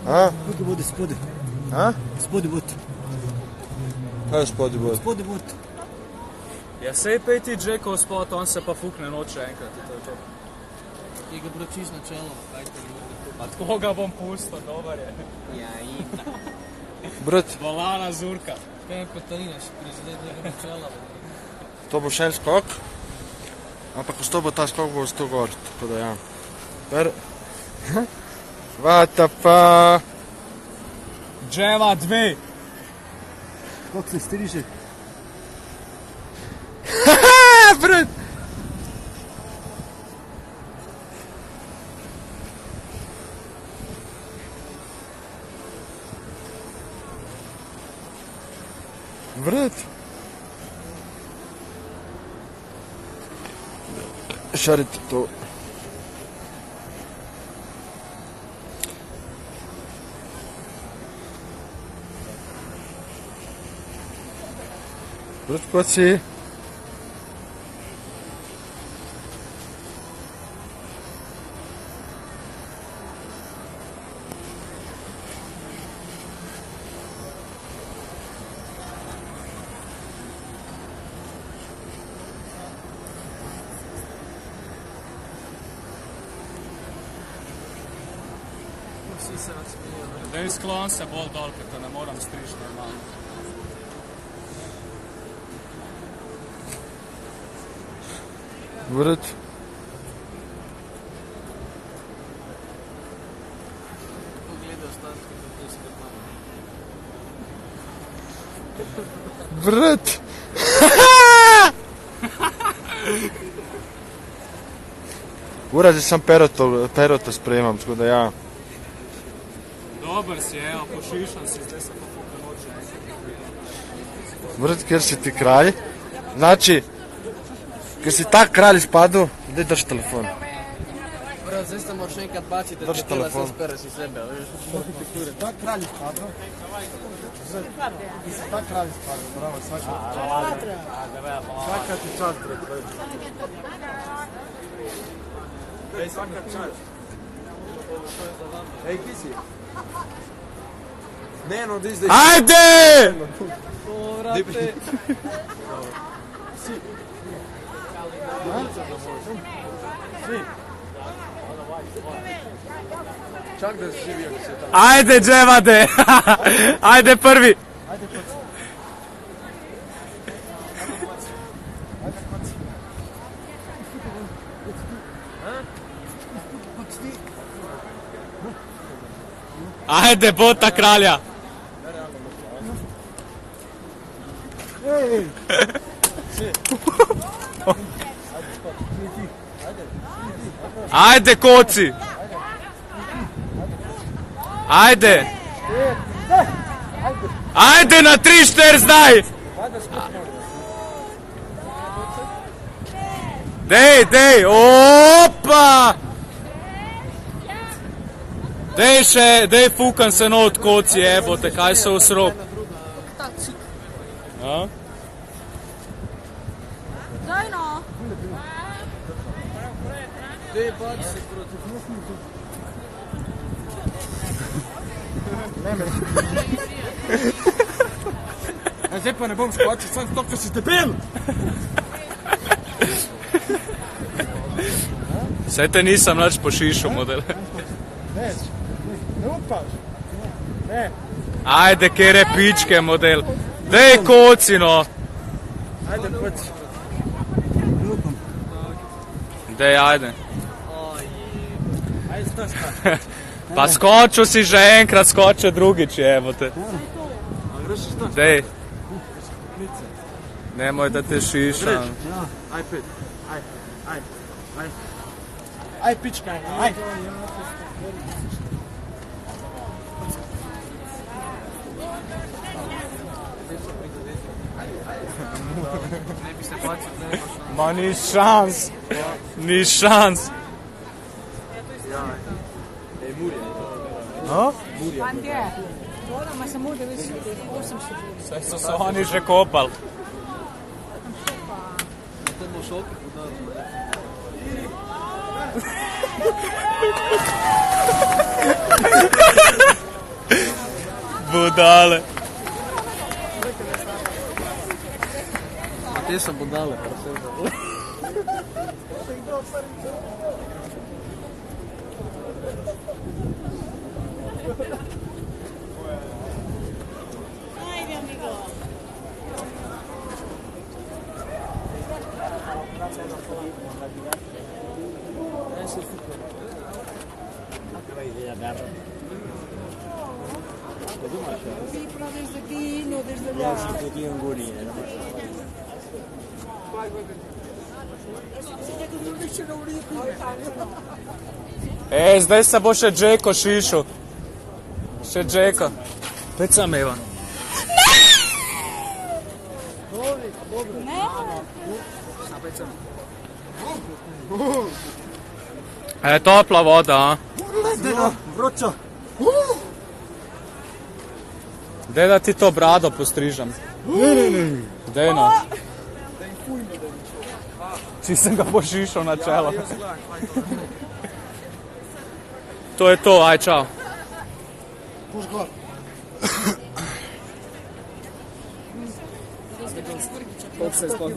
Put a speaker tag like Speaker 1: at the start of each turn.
Speaker 1: A?
Speaker 2: Tukaj bude spodi.
Speaker 1: A?
Speaker 2: Spodi bud.
Speaker 1: Kaj je spodi bod?
Speaker 2: Spodi bud.
Speaker 3: Ja, sej pej ti Jackov spot, on se pa fukne noče enkrat in to je to.
Speaker 2: I ga bročiš na čelo, kaj te ljudi.
Speaker 3: A tako ga bom pustil, dobar je.
Speaker 2: Ja, ita.
Speaker 1: Brat,
Speaker 3: Volana Zurka.
Speaker 2: Kaj je Katarina, še prizadeti ga na čelo.
Speaker 1: to bo še en skok. Ampak ko sto bo ta skok, bo 100 gor, tako da ja. Vata pa.
Speaker 3: Dževa 2.
Speaker 2: Koliko se striže?
Speaker 1: Brat! Brat! Šarite to. Brat, ko si?
Speaker 2: Vsi se razsmijo.
Speaker 3: Dej sklon se bolj dol, ker te ne moram striž normalno.
Speaker 1: Brat.
Speaker 2: Pogleda ostatke, zato se ga malo.
Speaker 1: Brat! Ura, zdaj sam peroto sprejemam, tako da ja.
Speaker 3: Dober si, evo, pošišan si, zdaj se pa fukne noče enkrat.
Speaker 1: Brat, ker si ti kralj, znači, ker si tak kralj izpadel, daj drž telefon.
Speaker 2: Brat, zdaj se moraš enkrat baciti, da
Speaker 1: Drži
Speaker 2: te tela
Speaker 1: telefon.
Speaker 2: se spereš iz sebe, veš.
Speaker 4: Tak kralj izpadel. Tak kralj izpadel, bravo, svaka ti čast, brat.
Speaker 1: Ej, svaka čast. Ej, ki si? Ne, no, di zdaj. Ajde!
Speaker 2: O, vrate.
Speaker 4: Čak da si živio, da si tam.
Speaker 3: Ajde, Dževade! Ajde prvi! Ajde, bota kralja! Ajde, koci! Ajde! Ajde na 3-4 zdaj! Dej, opa! Dej fukan se no od koci, jebote, kaj se usrop. A?
Speaker 5: Daj no!
Speaker 2: Dej, baci se proti.
Speaker 4: Zdaj pa ne bom skočil, sam stop, ker si debel!
Speaker 3: Saj te nisem nič pošišal, model.
Speaker 4: Ne upaš. Ne.
Speaker 3: Ajde, kere pičke, model. Dej koci, no.
Speaker 4: Ajde, poč.
Speaker 3: Dej, ajde.
Speaker 4: Ajde, staš pa.
Speaker 3: Pa skočil si že enkrat, skočil drugič, jebote. Dej. Nemoj da te šišam.
Speaker 4: Aj, pet. Aj. Aj, pička, aj.
Speaker 2: Ne bi se bacil, ne imaš.
Speaker 3: Ma ni šans. Ni šans.
Speaker 5: Pa gdje? Moramo se mude više 800.
Speaker 3: Saj so se oni že kopali.
Speaker 2: To bo šok, da.
Speaker 3: Budale.
Speaker 2: Te so budale, predvsem.
Speaker 5: Desde aquí, no desde allá.
Speaker 3: Zdaj se bo še Džeko šišel. Še Džeko. Pecam, Ivan. Topla voda, a?
Speaker 4: Vroča.
Speaker 3: Dej da ti to brado postrižem. Dej no. Či sem ga pošišal na čelo. To je to, aj čao.
Speaker 4: Kako se sploh